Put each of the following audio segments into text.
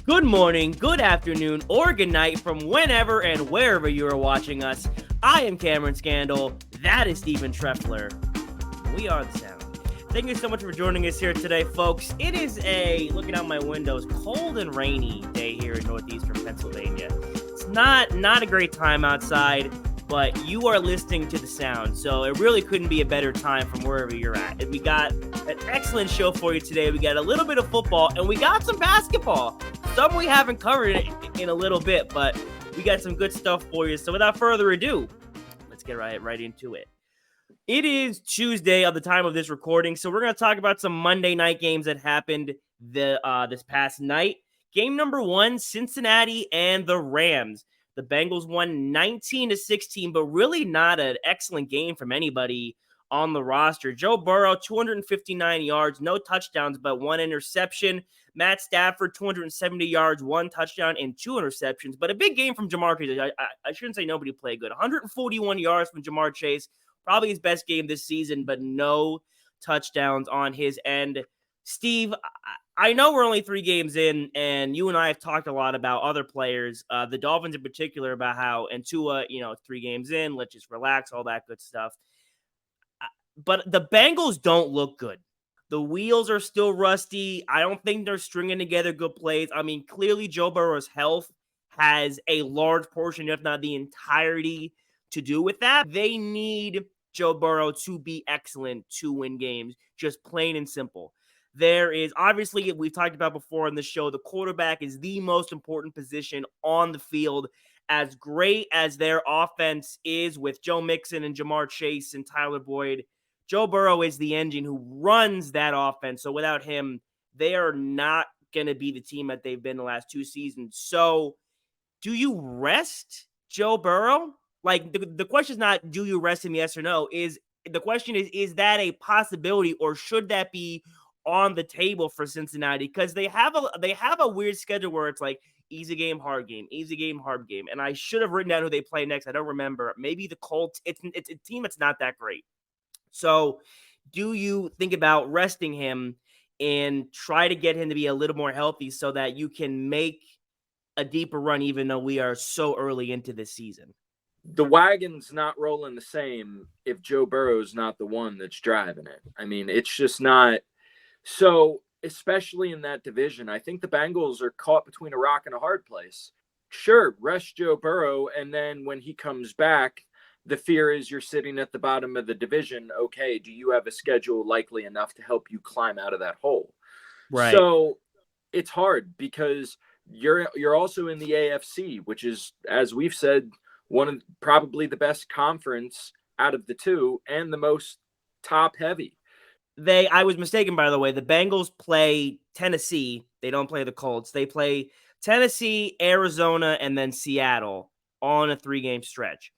Good morning, good afternoon, or good night from whenever and wherever you are watching us. I am Cameron Scandal. That is Stephen Treffler. We are the sound. Thank you so much for joining us here today, folks. It is looking out my windows, cold and rainy day here in northeastern Pennsylvania. It's not a great time outside, but you are listening to the sound, so it really couldn't be a better time from wherever you're at. And we got an excellent show for you today. We got a little bit of football, and we got some basketball. Some we haven't covered in a little bit, but we got some good stuff for you. So without further ado, let's get right into it. It is Tuesday of the time of this recording, so we're going to talk about some Monday night games that happened this past night. Game number 1, Cincinnati and the Rams. The Bengals won 19-16, but really not an excellent game from anybody on the roster. Joe Burrow, 259 yards, no touchdowns, but 1 interception. Matt Stafford, 270 yards, 1 touchdown, and 2 interceptions. But a big game from Jamar Chase. I shouldn't say nobody played good. 141 yards from Jamar Chase. Probably his best game this season, but no touchdowns on his end. Steve, I know we're only 3 games in, and you and I have talked a lot about other players, the Dolphins in particular, about how, and Tua, 3 games in, let's just relax, all that good stuff. But the Bengals don't look good. The wheels are still rusty. I don't think they're stringing together good plays. I mean, clearly Joe Burrow's health has a large portion, if not the entirety, to do with that. They need Joe Burrow to be excellent to win games, just plain and simple. There is, obviously, we've talked about before on the show, the quarterback is the most important position on the field. As great as their offense is with Joe Mixon and Jamar Chase and Tyler Boyd, Joe Burrow is the engine who runs that offense. So without him, they are not going to be the team that they've been the last 2 seasons. So do you rest Joe Burrow? Like, the question is not, do you rest him, yes or no? The question is that a possibility, or should that be on the table for Cincinnati? Because they have a weird schedule where it's like easy game, hard game, easy game, hard game. And I should have written down who they play next. I don't remember. Maybe the Colts. It's a team that's not that great. So do you think about resting him and try to get him to be a little more healthy so that you can make a deeper run, even though we are so early into this season? The wagon's not rolling the same if Joe Burrow's not the one that's driving it. I mean, it's just not. So, especially in that division, I think the Bengals are caught between a rock and a hard place. Sure, rest Joe Burrow, and then when he comes back, the fear is you're sitting at the bottom of the division. Okay, do you have a schedule likely enough to help you climb out of that hole? Right. So it's hard because you're also in the AFC, which is, as we've said, one of probably the best conference out of the 2 and the most top heavy. I was mistaken, by the way. The Bengals play Tennessee. They don't play the Colts. They play Tennessee, Arizona, and then Seattle on a 3-game stretch.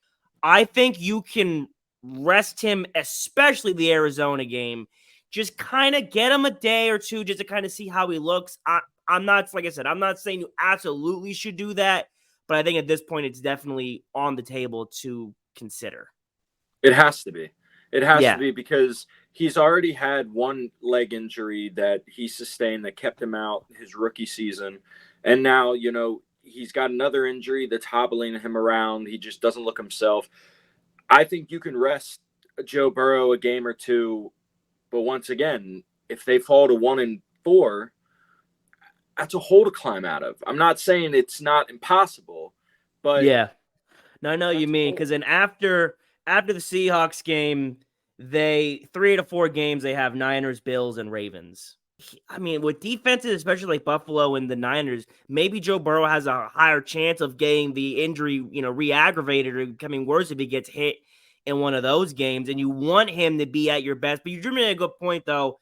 I think you can rest him, especially the Arizona game. Just kind of get him a day or 2 just to kind of see how he looks. I'm not, like I said, I'm not saying you absolutely should do that, but I think at this point it's definitely on the table to consider. It has to be. It has to be because he's already had 1 leg injury that he sustained that kept him out his rookie season. And now, he's got another injury that's hobbling him around. He just doesn't look himself. I think you can rest Joe Burrow a game or 2. But once again, if they fall to 1-4, that's a hole to climb out of. I'm not saying it's not impossible, but yeah. No, I know you mean, because then after the Seahawks game, 3 out of 4 games, they have Niners, Bills, and Ravens. I mean, with defenses, especially like Buffalo and the Niners, maybe Joe Burrow has a higher chance of getting the injury, re-aggravated or becoming worse if he gets hit in one of those games. And you want him to be at your best. But you drew me a good point, though.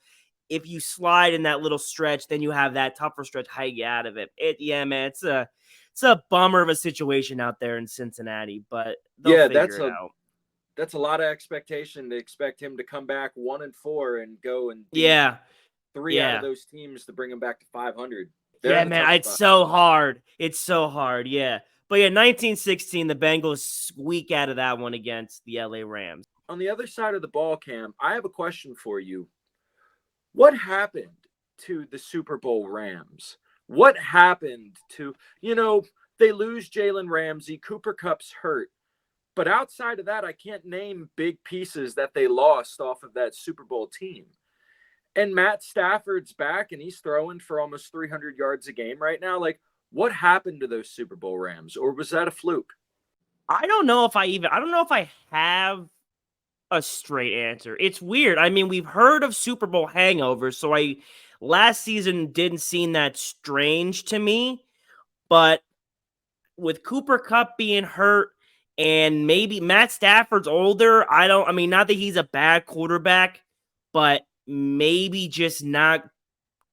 If you slide in that little stretch, then you have that tougher stretch. How you get out of it? Man, it's a bummer of a situation out there in Cincinnati, but they'll figure it out. That's a lot of expectation to expect him to come back 1-4 and go and beat 3 out of those teams to bring him back to 500. Man, it's so hard. It's so hard, yeah. But 19-16, the Bengals squeak out of that one against the LA Rams. On the other side of the ball, Cam, I have a question for you. What happened to the Super Bowl Rams? What happened to, they lose Jalen Ramsey, Cooper Kupp's hurt. But outside of that, I can't name big pieces that they lost off of that Super Bowl team. And Matt Stafford's back and he's throwing for almost 300 yards a game right now. Like, what happened to those Super Bowl Rams? Or was that a fluke? I don't know if I have a straight answer. It's weird. I mean, we've heard of Super Bowl hangovers, so last season didn't seem that strange to me. But with Cooper Kupp being hurt and maybe Matt Stafford's older, not that he's a bad quarterback, but maybe just not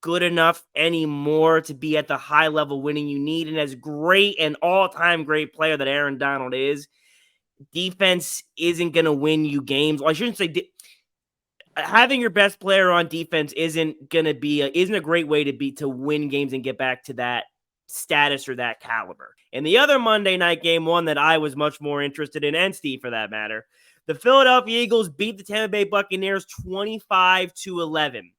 good enough anymore to be at the high level winning you need. And as great an all-time great player that Aaron Donald is, defense isn't going to win you games. Well, I shouldn't say having your best player on defense isn't a great way to win games and get back to that status or that caliber. And the other Monday night game, one that I was much more interested in, and Steve for that matter, the Philadelphia Eagles beat the Tampa Bay Buccaneers 25-11.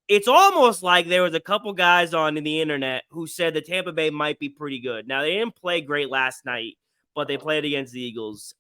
It's almost like there was a couple guys on the internet who said that Tampa Bay might be pretty good. Now, they didn't play great last night, but they played against the Eagles.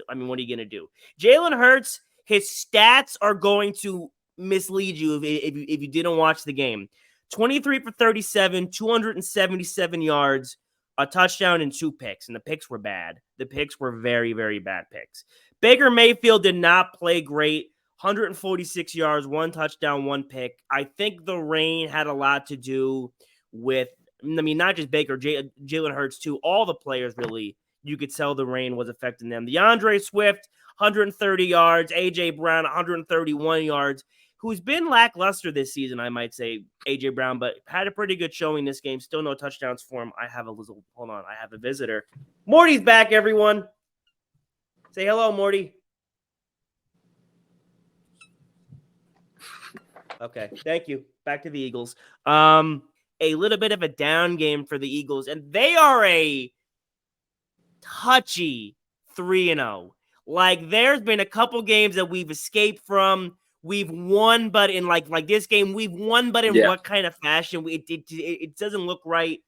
I mean, what are you going to do? Jalen Hurts, his stats are going to mislead you if you didn't watch the game. 23 for 37, 277 yards, a touchdown, and 2 picks. And the picks were bad. The picks were very, very bad picks. Baker Mayfield did not play great. 146 yards, 1 touchdown, 1 pick. I think the rain had a lot to do with, not just Baker, Jalen Hurts too. All the players really, you could tell the rain was affecting them. DeAndre Swift, 130 yards. A.J. Brown, 131 yards. Who's been lackluster this season, I might say, A.J. Brown, but had a pretty good showing this game. Still no touchdowns for him. I have a visitor. Morty's back, everyone. Say hello, Morty. Okay, thank you. Back to the Eagles. A little bit of a down game for the Eagles, and they are a touchy 3-0. Like, there's been a couple games that we've escaped from. We've won, but in like this game, we've won, but in what kind of fashion? It doesn't look right.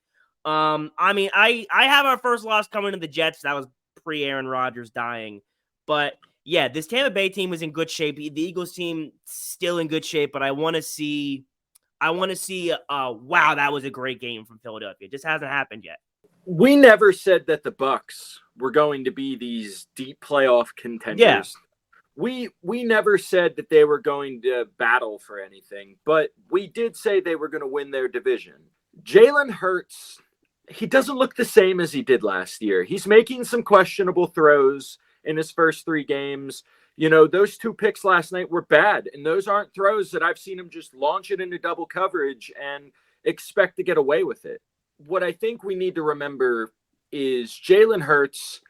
I have our first loss coming to the Jets. That was pre-Aaron Rodgers dying. But yeah, this Tampa Bay team was in good shape. The Eagles team still in good shape, but I want to see, wow, that was a great game from Philadelphia. It just hasn't happened yet. We never said that the Bucs were going to be these deep playoff contenders. Yeah. We never said that they were going to battle for anything, but we did say they were going to win their division. Jalen Hurts, he doesn't look the same as he did last year. He's making some questionable throws in his first 3 games. Those 2 picks last night were bad, and those aren't throws that I've seen him just launch it into double coverage and expect to get away with it. What I think we need to remember is Jalen Hurts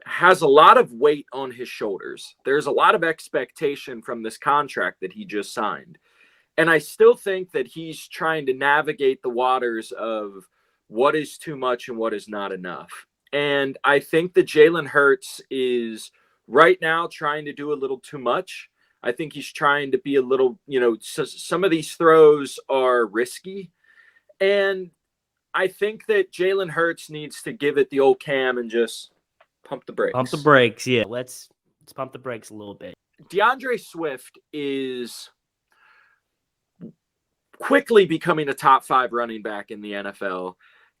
has a lot of weight on his shoulders. There's a lot of expectation from this contract that he just signed. And I still think that he's trying to navigate the waters of what is too much and what is not enough. And I think that Jalen Hurts is right now trying to do a little too much. I think he's trying to be a little, some of these throws are risky. And I think that Jalen Hurts needs to give it the old Cam and just pump the brakes. Pump the brakes, yeah. Let's pump the brakes a little bit. DeAndre Swift is quickly becoming a top 5 running back in the NFL.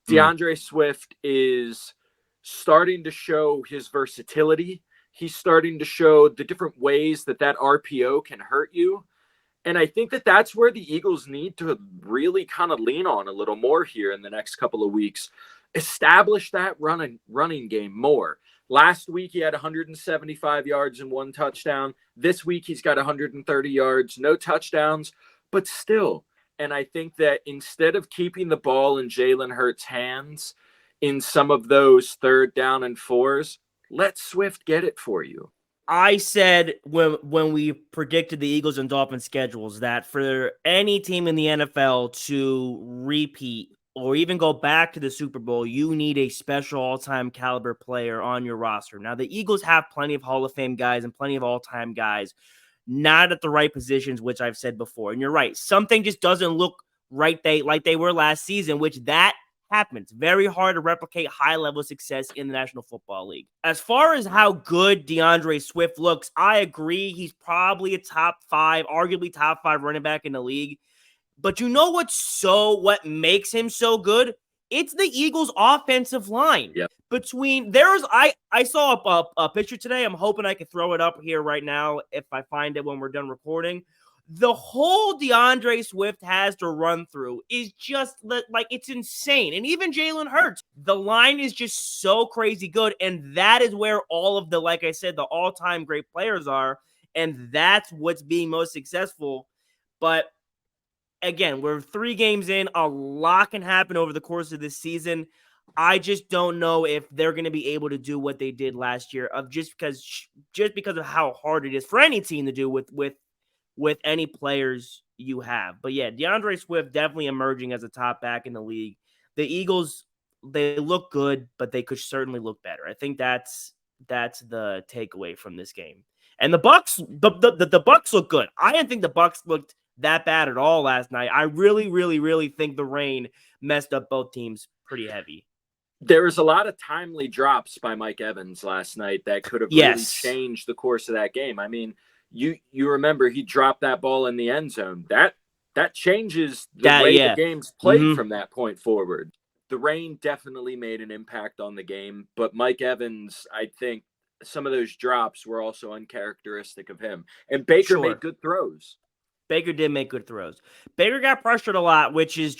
DeAndre Swift is starting to show his versatility. He's starting to show the different ways that RPO can hurt you. And I think that that's where the Eagles need to really kind of lean on a little more here in the next couple of weeks. Establish that running game more. Last week, he had 175 yards and 1 touchdown. This week, he's got 130 yards, no touchdowns, but still. And I think that instead of keeping the ball in Jalen Hurts' hands in some of those 3rd down and 4s, let Swift get it for you. I said when we predicted the Eagles and Dolphins schedules that for any team in the NFL to repeat or even go back to the Super Bowl, you need a special all-time caliber player on your roster. Now, the Eagles have plenty of Hall of Fame guys and plenty of all-time guys, not at the right positions, which I've said before. And you're right. Something just doesn't look like they were last season, which that happens. Very hard to replicate high-level success in the National Football League. As far as how good DeAndre Swift looks, I agree. He's probably a top 5, arguably top 5 running back in the league. But you know what makes him so good? It's the Eagles' offensive line. Yep. I saw a picture today. I'm hoping I can throw it up here right now if I find it when we're done recording. The whole DeAndre Swift has to run through is just like it's insane. And even Jalen Hurts, the line is just so crazy good. And that is where all of the, like I said, the all-time great players are. And that's what's being most successful. But again, we're 3 games in. A lot can happen over the course of this season. I just don't know if they're going to be able to do what they did last year, just because of how hard it is for any team to do with any players you have. But yeah, DeAndre Swift definitely emerging as a top back in the league. The Eagles, they look good, but they could certainly look better. I think that's the takeaway from this game. And the Bucs, the Bucs look good. I didn't think the Bucs looked that bad at all last night. I really, really, really think the rain messed up both teams pretty heavy. There was a lot of timely drops by Mike Evans last night that could have really changed the course of that game. I mean, you remember he dropped that ball in the end zone. That changes the way the game's played from that point forward. The rain definitely made an impact on the game, but Mike Evans, I think some of those drops were also uncharacteristic of him. And Baker made good throws. Baker did make good throws. Baker got pressured a lot, which is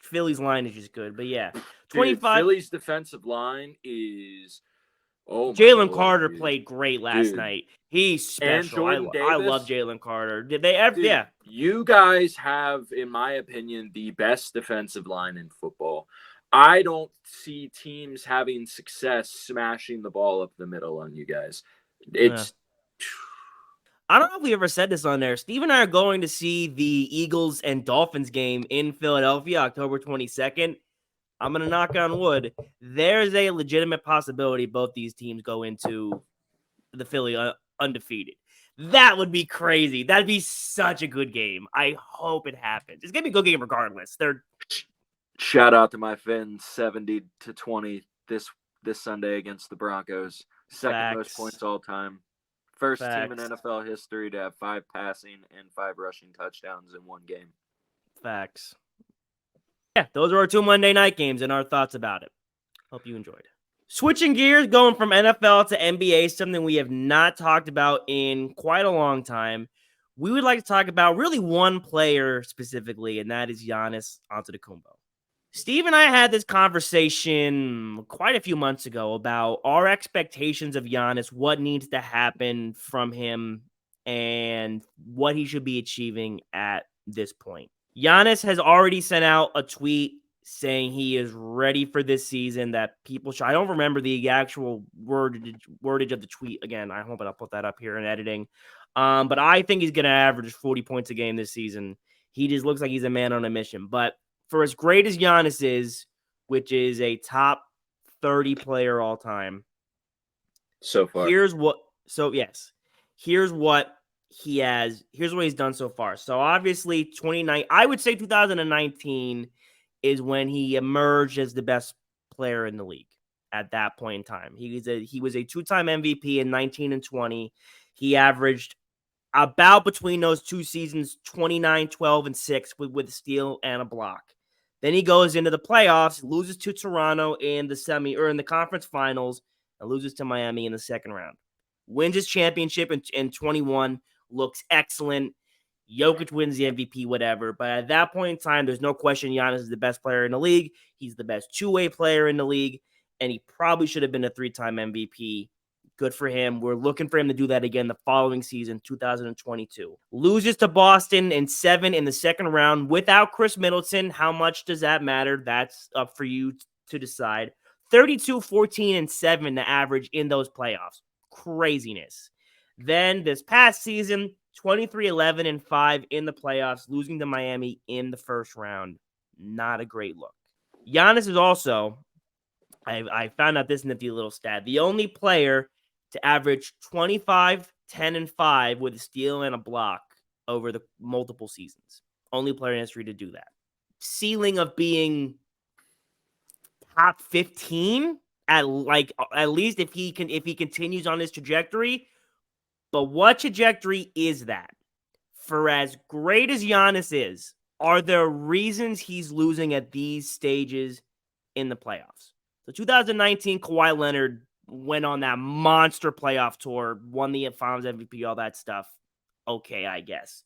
Philly's line is just good. But yeah, 25. Philly's defensive line is. Oh, Jalen Carter played great last night. He's special. I love Jalen Carter. Did they ever? Yeah. You guys have, in my opinion, the best defensive line in football. I don't see teams having success smashing the ball up the middle on you guys. I don't know if we ever said this on there. Steve and I are going to see the Eagles and Dolphins game in Philadelphia, October 22nd. I'm going to knock on wood. There's a legitimate possibility both these teams go into the Philly undefeated. That would be crazy. That'd be such a good game. I hope it happens. It's going to be a good game regardless. Shout out to my Fins, 70-20 this Sunday against the Broncos. Second most points all time. First team in NFL history to have 5 passing and 5 rushing touchdowns in one game. Facts. Yeah, those are our 2 Monday night games and our thoughts about it. Hope you enjoyed. Switching gears, going from NFL to NBA, something we have not talked about in quite a long time. We would like to talk about really one player specifically, and that is Giannis Antetokounmpo. Steve and I had this conversation quite a few months ago about our expectations of Giannis, what needs to happen from him, and what he should be achieving at this point. Giannis has already sent out a tweet saying he is ready for this season, that people should. I don't remember the actual wordage of the tweet. Again, I hope I'll put that up here in editing. But I think he's going to average 40 points a game this season. He just looks like he's a man on a mission. But for as great as Giannis is, which is a top 30 player all time, so far. Here's what he has. Here's what he's done so far. So obviously, I would say 2019 is when he emerged as the best player in the league. At that point in time, he was a 2-time MVP in 19 and 20. He averaged about between those 2 seasons 29, 12, and 6 with a steal and a block. Then he goes into the playoffs, loses to Toronto in the conference finals, and loses to Miami in the second round. Wins his championship in 21, looks excellent. Jokic wins the MVP, whatever. But at that point in time, there's no question Giannis is the best player in the league. He's the best 2-way player in the league, and he probably should have been a 3-time MVP. Good for him. We're looking for him to do that again the following season, 2022. Loses to Boston in 7 in the second round without Chris Middleton. How much does that matter? That's up for you to decide. 32, 14, and 7 the average in those playoffs. Craziness. Then this past season, 23, 11, and 5 in the playoffs, losing to Miami in the first round. Not a great look. Giannis is also, I found out this nifty little stat, the only player to average 25, 10, and 5 with a steal and a block over the multiple seasons. Only player in history to do that. Ceiling of being top 15 at least if he continues on his trajectory. But what trajectory is that? For as great as Giannis is, are there reasons he's losing at these stages in the playoffs? So 2019, Kawhi Leonard went on that monster playoff tour, won the Finals MVP, all that stuff. Okay, I guess.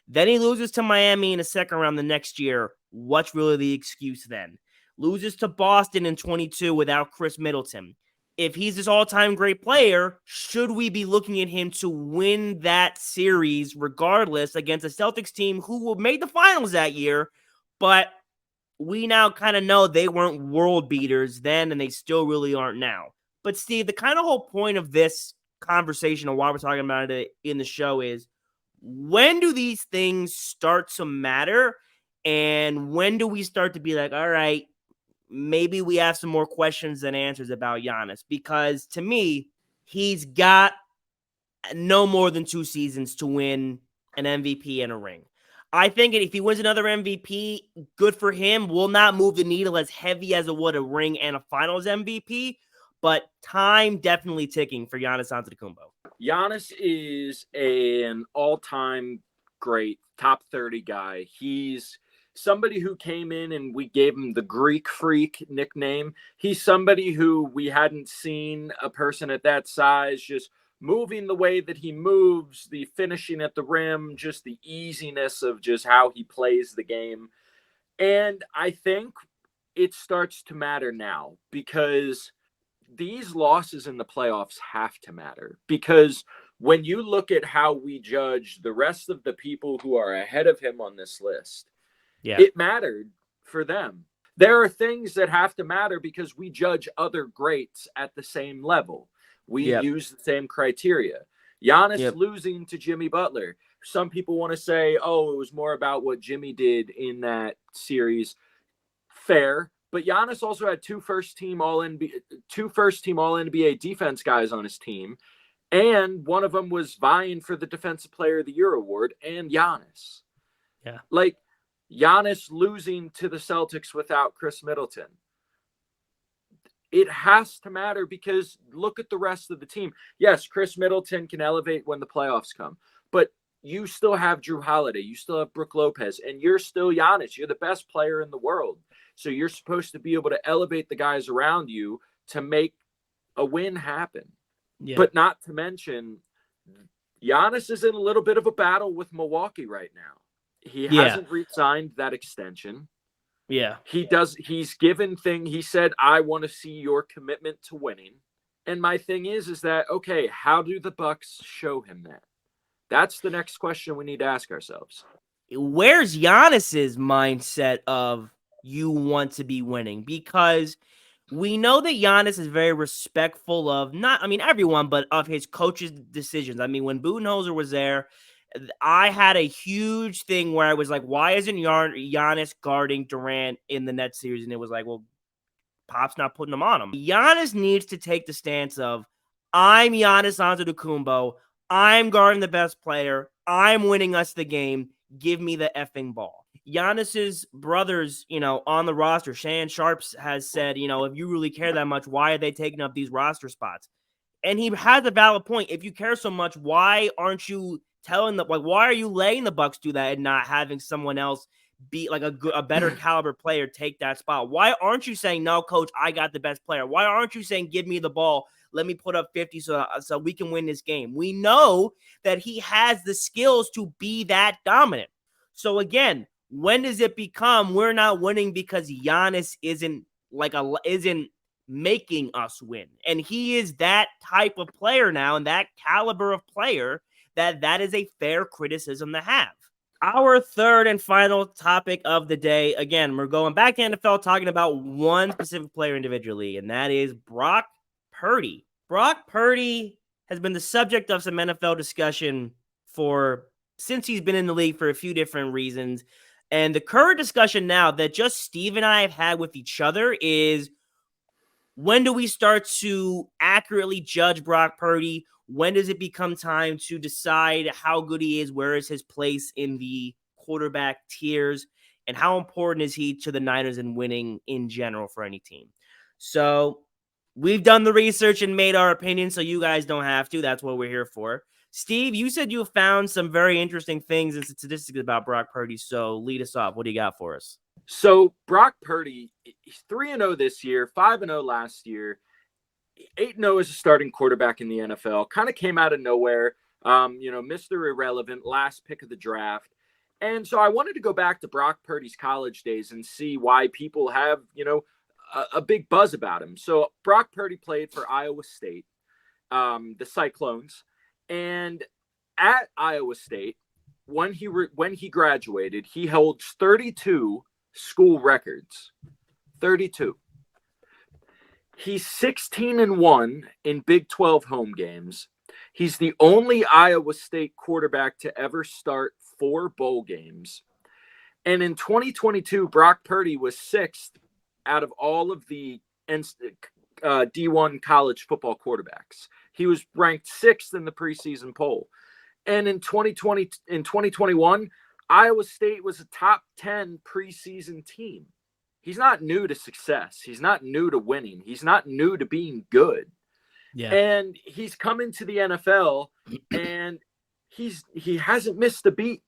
Then he loses to Miami in the second round the next year. What's really the excuse then? Loses to Boston in 22 without Chris Middleton. If he's this all-time great player, should we be looking at him to win that series regardless against a Celtics team who made the finals that year, but we now kind of know they weren't world beaters then and they still really aren't now. But Steve, the kind of whole point of this conversation and why we're talking about it in the show is, when do these things start to matter? And when do we start to be like, all right, maybe we have some more questions than answers about Giannis? Because to me, he's got no more than 2 seasons to win an MVP and a ring. I think if he wins another MVP, good for him. Will not move the needle as heavy as it would a ring and a finals MVP, but time definitely ticking for Giannis Antetokounmpo. Giannis is an all-time great top 30 guy. He's somebody who came in and we gave him the Greek Freak nickname. He's somebody who we hadn't seen a person at that size just moving the way that he moves, the finishing at the rim, just the easiness of just how he plays the game. And I think it starts to matter now because these losses in the playoffs have to matter, because when you look at how we judge the rest of the people who are ahead of him on this list, it mattered for them. There are things that have to matter because we judge other greats at the same level. We use the same criteria. Giannis losing to Jimmy Butler. Some people want to say, oh, it was more about what Jimmy did in that series. Fair. But Giannis also had 2 first-team All-NBA defense guys on his team, and one of them was vying for the Defensive Player of the Year award, and Giannis. Yeah. Like, Giannis losing to the Celtics without Chris Middleton. It has to matter because look at the rest of the team. Yes, Chris Middleton can elevate when the playoffs come, but you still have Drew Holiday, you still have Brook Lopez, and you're still Giannis. You're the best player in the world. So you're supposed to be able to elevate the guys around you to make a win happen. Yeah. But not to mention, Giannis is in a little bit of a battle with Milwaukee right now. He hasn't re-signed that extension. Yeah. He's given thing. He said, I want to see your commitment to winning. And my thing is that, okay, how do the Bucks show him that? That's the next question we need to ask ourselves. Where's Giannis's mindset of you want to be winning? Because we know that Giannis is very respectful of everyone, but of his coach's decisions. I mean, when Budenholzer was there, I had a huge thing where I was like, why isn't Giannis guarding Durant in the Nets series? And it was like, well, Pop's not putting him on him. Giannis needs to take the stance of, I'm Giannis Antetokounmpo. I'm guarding the best player. I'm winning us the game. Give me the effing ball. Giannis's brothers, on the roster, Shannon Sharps has said, if you really care that much, why are they taking up these roster spots? And he has a valid point. If you care so much, why aren't you telling them, why are you letting the Bucks do that and not having someone else be like a better caliber player take that spot? Why aren't you saying, no, coach, I got the best player? Why aren't you saying, give me the ball? Let me put up 50 so we can win this game. We know that he has the skills to be that dominant. So again, when does it become we're not winning because Giannis isn't making us win? And he is that type of player now, and that caliber of player that is a fair criticism to have. Our third and final topic of the day, again, we're going back to NFL talking about one specific player individually, and that is Brock Purdy. Brock Purdy has been the subject of some NFL discussion since he's been in the league for a few different reasons. And the current discussion now that just Steve and I have had with each other is, when do we start to accurately judge Brock Purdy? When does it become time to decide how good he is? Where is his place in the quarterback tiers, and how important is he to the Niners and winning in general for any team. So we've done the research and made our opinion, so you guys don't have to. That's what we're here for. Steve, you said you found some very interesting things and statistics about Brock Purdy, so lead us off. What do you got for us? So Brock Purdy, he's 3-0 this year, 5-0 last year, 8-0 as a starting quarterback in the NFL. Kind of came out of nowhere, Mr. Irrelevant, last pick of the draft. And so I wanted to go back to Brock Purdy's college days and see why people have, a big buzz about him. So Brock Purdy played for Iowa State, the Cyclones, and at Iowa State, when he graduated, he holds 32 school records. 32. He's 16-1 in Big 12 home games. He's the only Iowa State quarterback to ever start 4 bowl games. And in 2022, Brock Purdy was 6th out of all of the D1 college football quarterbacks. He was ranked 6th in the preseason poll. And in 2021, Iowa State was a top 10 preseason team. He's not new to success. He's not new to winning. He's not new to being good. Yeah. And he's come into the NFL and he hasn't missed a beat.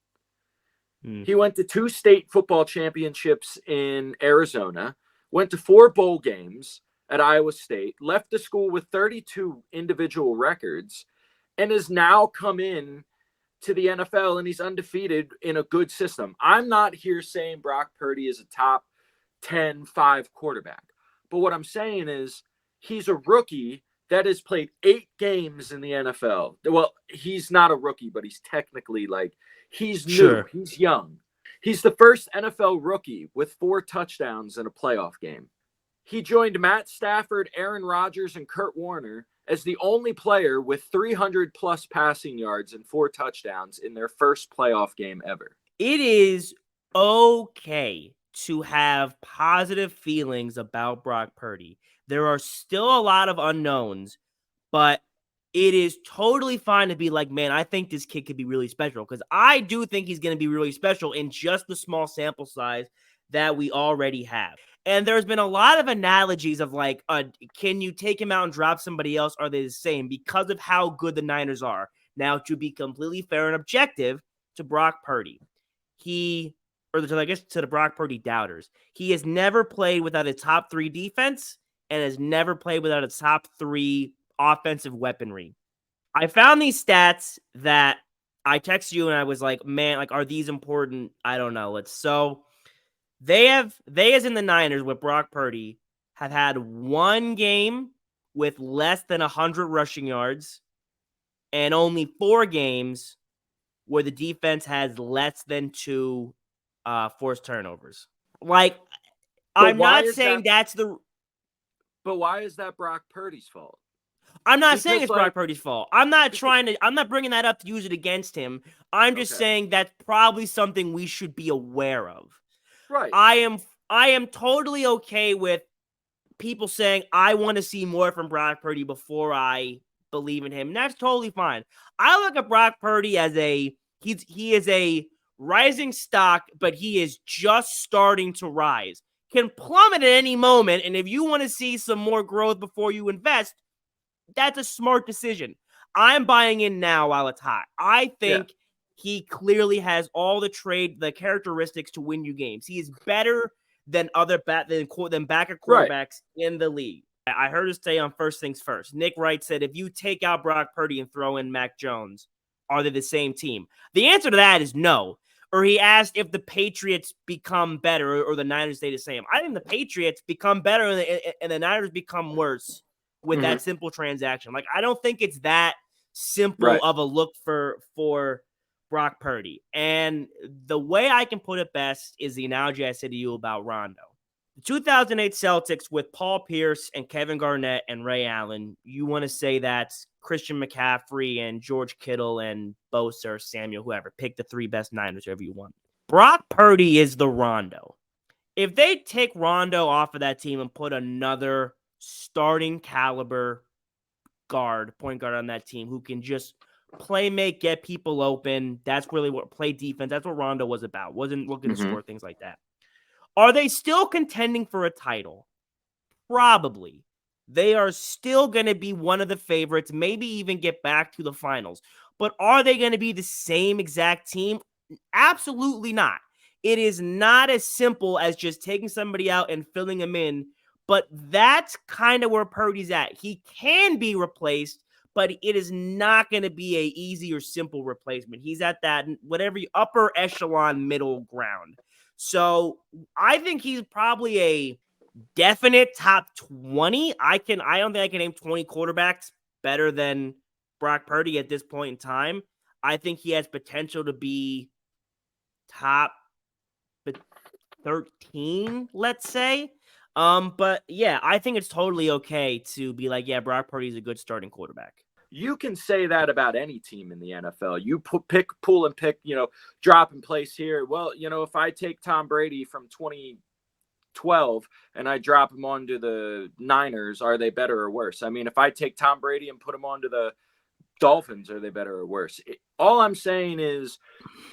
He went to 2 state football championships in Arizona, went to 4 bowl games at Iowa State, left the school with 32 individual records, and has now come in to the NFL, and he's undefeated in a good system. I'm not here saying Brock Purdy is a top 10-5 quarterback. But what I'm saying is he's a rookie that has played 8 games in the NFL. Well, he's not a rookie, but he's technically he's new. Sure. He's young. He's the first NFL rookie with 4 touchdowns in a playoff game. He joined Matt Stafford, Aaron Rodgers, and Kurt Warner as the only player with 300-plus passing yards and 4 touchdowns in their first playoff game ever. It is okay to have positive feelings about Brock Purdy. There are still a lot of unknowns, but it is totally fine to be like, man, I think this kid could be really special, because I do think he's going to be really special in just the small sample size that we already have. And there's been a lot of analogies of can you take him out and drop somebody else? Are they the same? Because of how good the Niners are. Now, to be completely fair and objective to Brock Purdy, to the Brock Purdy doubters, he has never played without a top 3 defense and has never played without a top 3 offensive weaponry. I found these stats that I texted you and I was like, man, are these important? I don't know. They as in the Niners with Brock Purdy have had 1 game with less than 100 rushing yards and only 4 games where the defense has less than 2 forced turnovers. I'm not saying that's the... But why is that Brock Purdy's fault? I'm not saying it's Brock Purdy's fault. I'm not bringing that up to use it against him. I'm just saying that's probably something we should be aware of. Right. I am totally okay with people saying, I want to see more from Brock Purdy before I believe in him. And that's totally fine. I look at Brock Purdy as he is a rising stock, but he is just starting to rise. Can plummet at any moment, and if you want to see some more growth before you invest, that's a smart decision. I'm buying in now while it's hot. I think he clearly has all the characteristics to win you games. He is better than backup quarterbacks in the league. I heard us say on First Things First. Nick Wright said, if you take out Brock Purdy and throw in Mac Jones, are they the same team? The answer to that is no. Or he asked if the Patriots become better or the Niners stay the same. I think the Patriots become better and the Niners become worse with that simple transaction. I don't think it's that simple of a look for Brock Purdy. And the way I can put it best is the analogy I said to you about Rondo. The 2008 Celtics with Paul Pierce and Kevin Garnett and Ray Allen, you want to say that's Christian McCaffrey and George Kittle and Bosa or Samuel, whoever. Pick the 3 best Niners, whoever you want. Brock Purdy is the Rondo. If they take Rondo off of that team and put another starting caliber point guard on that team who can just play make, get people open. That's really what play defense. That's what Rondo was about. Wasn't looking to score, things like that. Are they still contending for a title? Probably. They are still going to be one of the favorites, maybe even get back to the finals. But are they going to be the same exact team? Absolutely not. It is not as simple as just taking somebody out and filling them in. But that's kind of where Purdy's at. He can be replaced, but it is not going to be a easy or simple replacement. He's at that whatever upper echelon middle ground. So I think he's probably a definite top 20. I don't think I can name 20 quarterbacks better than Brock Purdy at this point in time. I think he has potential to be top 13, let's say. But yeah, I think it's totally okay to be like, yeah, Brock Purdy's a good starting quarterback. You can say that about any team in the NFL. You pull and pick, drop and place here. Well, if I take Tom Brady from 2012 and I drop him onto the Niners, are they better or worse? I mean, if I take Tom Brady and put him onto the Dolphins, are they better or worse? All I'm saying is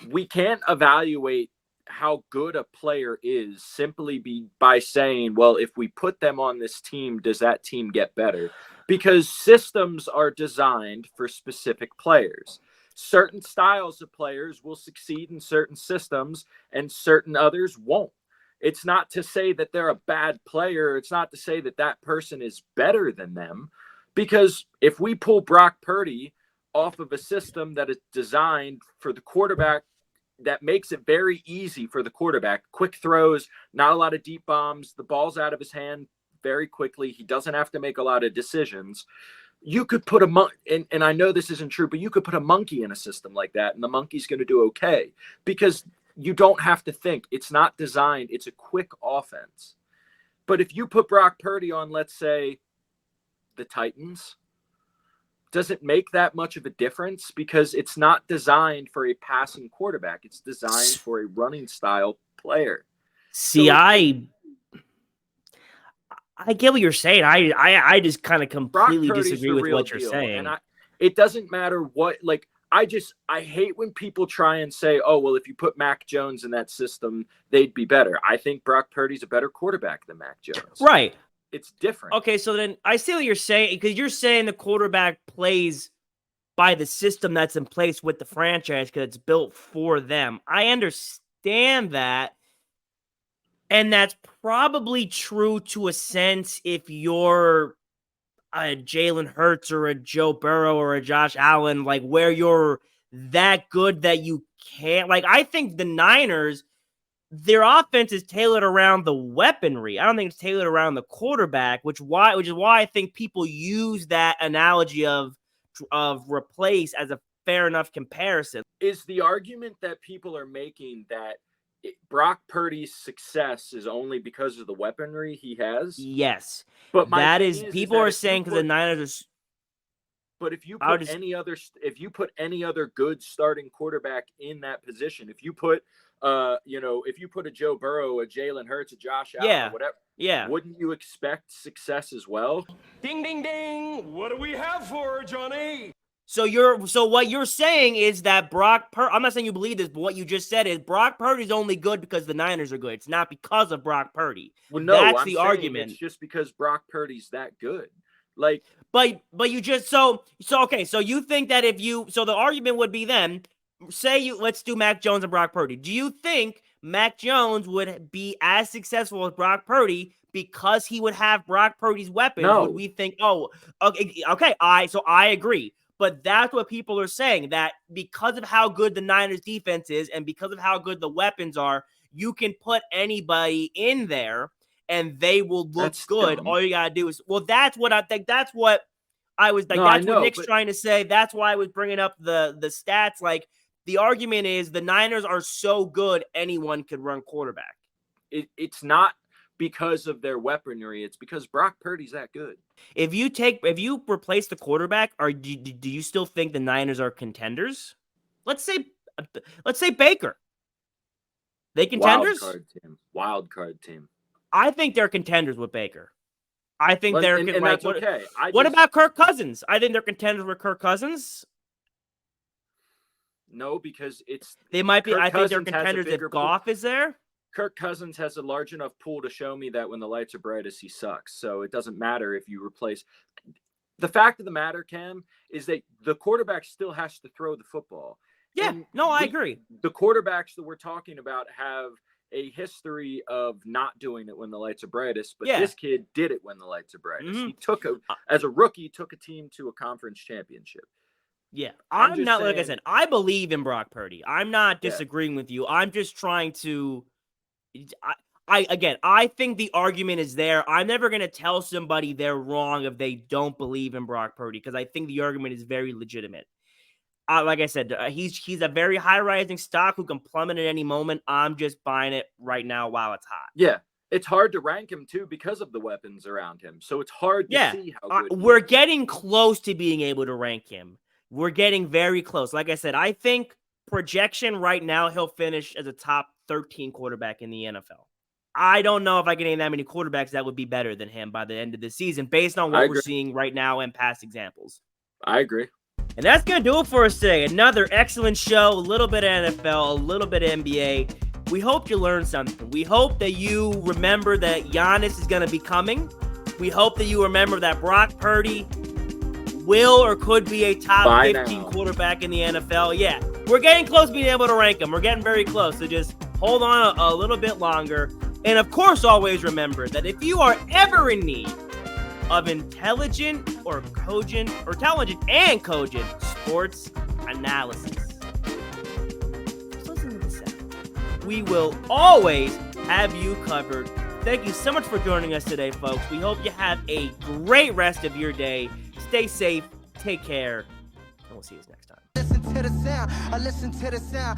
we can't evaluate how good a player is simply by saying, well, if we put them on this team, does that team get better? Because systems are designed for specific players. Certain styles of players will succeed in certain systems and certain others won't. It's not to say that they're a bad player. It's not to say that that person is better than them. Because if we pull Brock Purdy off of a system that is designed for the quarterback, that makes it very easy for the quarterback, quick throws, not a lot of deep bombs, the ball's out of his hand very quickly. He doesn't have to make a lot of decisions. You could put and I know this isn't true, but you could put a monkey in a system like that, and the monkey's going to do okay because you don't have to think. It's not designed. It's a quick offense. But if you put Brock Purdy on, let's say, the Titans, does it make that much of a difference? Because it's not designed for a passing quarterback. It's designed for a running style player. See, so, I get what you're saying. I just kind of completely disagree with what you're saying. And it doesn't matter what, I hate when people try and say, oh, well, if you put Mac Jones in that system, they'd be better. I think Brock Purdy's a better quarterback than Mac Jones. Right. It's different. Okay, so then I see what you're saying, because you're saying the quarterback plays by the system that's in place with the franchise because it's built for them. I understand that, and that's probably true to a sense if you're a Jalen Hurts or a Joe Burrow or a Josh Allen, where you're that good that you can't. I think the Niners, their offense is tailored around the weaponry. I don't think it's tailored around the quarterback, which is why I think people use that analogy of replace as a fair enough comparison. Is the argument that people are making that Brock Purdy's success is only because of the weaponry he has? Yes. But people are saying because the Niners are. But if you put any other good starting quarterback in that position, if you put if you put a Joe Burrow, a Jalen Hurts, a Josh Allen, whatever, wouldn't you expect success as well? Ding, ding, ding. What do we have for her, Johnny? So what you're saying is that I'm not saying you believe this, but what you just said is Brock Purdy's only good because the Niners are good. It's not because of Brock Purdy. Well, no, that's the argument. It's just because Brock Purdy's that good. But you just okay. So you think that the argument would be then, let's do Mac Jones and Brock Purdy. Do you think Mac Jones would be as successful as Brock Purdy because he would have Brock Purdy's weapons? No. Would we think, okay, I agree. But that's what people are saying, that because of how good the Niners defense is and because of how good the weapons are, you can put anybody in there and they will look good. Dumb. All you got to do is, that's what I think. That's what I was like. No, that's what Nick's trying to say. That's why I was bringing up the stats. The argument is the Niners are so good, anyone could run quarterback. It's not because of their weaponry. It's because Brock Purdy's that good. If you replace the quarterback, do you still think the Niners are contenders? Let's say Baker. They contenders? Wild card team. I think they're contenders with Baker. I think that's okay. What about Kirk Cousins? I think they're contenders with Kirk Cousins. No, because they might be. Kirk I think they're Cousins has a contenders if bigger Goff is there. Kirk Cousins has a large enough pool to show me that when the lights are brightest, he sucks. So it doesn't matter if you replace. The fact of the matter, Cam, is that the quarterback still has to throw the football. Yeah, I agree. The quarterbacks that we're talking about have a history of not doing it when the lights are brightest, but this kid did it when the lights are brightest. He as a rookie, took a team to a conference championship. Yeah, I'm not, like I said, I believe in Brock Purdy. I'm not disagreeing with you. I'm just trying to, I think the argument is there. I'm never going to tell somebody they're wrong if they don't believe in Brock Purdy, because I think the argument is very legitimate. Like I said, he's a very high-rising stock who can plummet at any moment. I'm just buying it right now while it's hot. Yeah, it's hard to rank him, too, because of the weapons around him. So it's hard to see how good we're getting close to being able to rank him. We're getting very close. Like I said, I think projection right now, he'll finish as a top 13 quarterback in the NFL. I don't know if I can name that many quarterbacks that would be better than him by the end of the season, based on what we're seeing right now and past examples. I agree. And that's going to do it for us today. Another excellent show, a little bit of NFL, a little bit of NBA. We hope you learned something. We hope that you remember that Giannis is going to be coming. We hope that you remember that Brock Purdy will or could be a top 15 quarterback in the NFL. Yeah, we're getting close to being able to rank him. We're getting very close, so just hold on a little bit longer. And of course, always remember that if you are ever in need of intelligent and cogent sports analysis, just listen to the sound. We will always have you covered. Thank you so much for joining us today, folks. We hope you have a great rest of your day. Stay safe, take care, and we'll see you next time. Listen to the sound. I listen to the sound.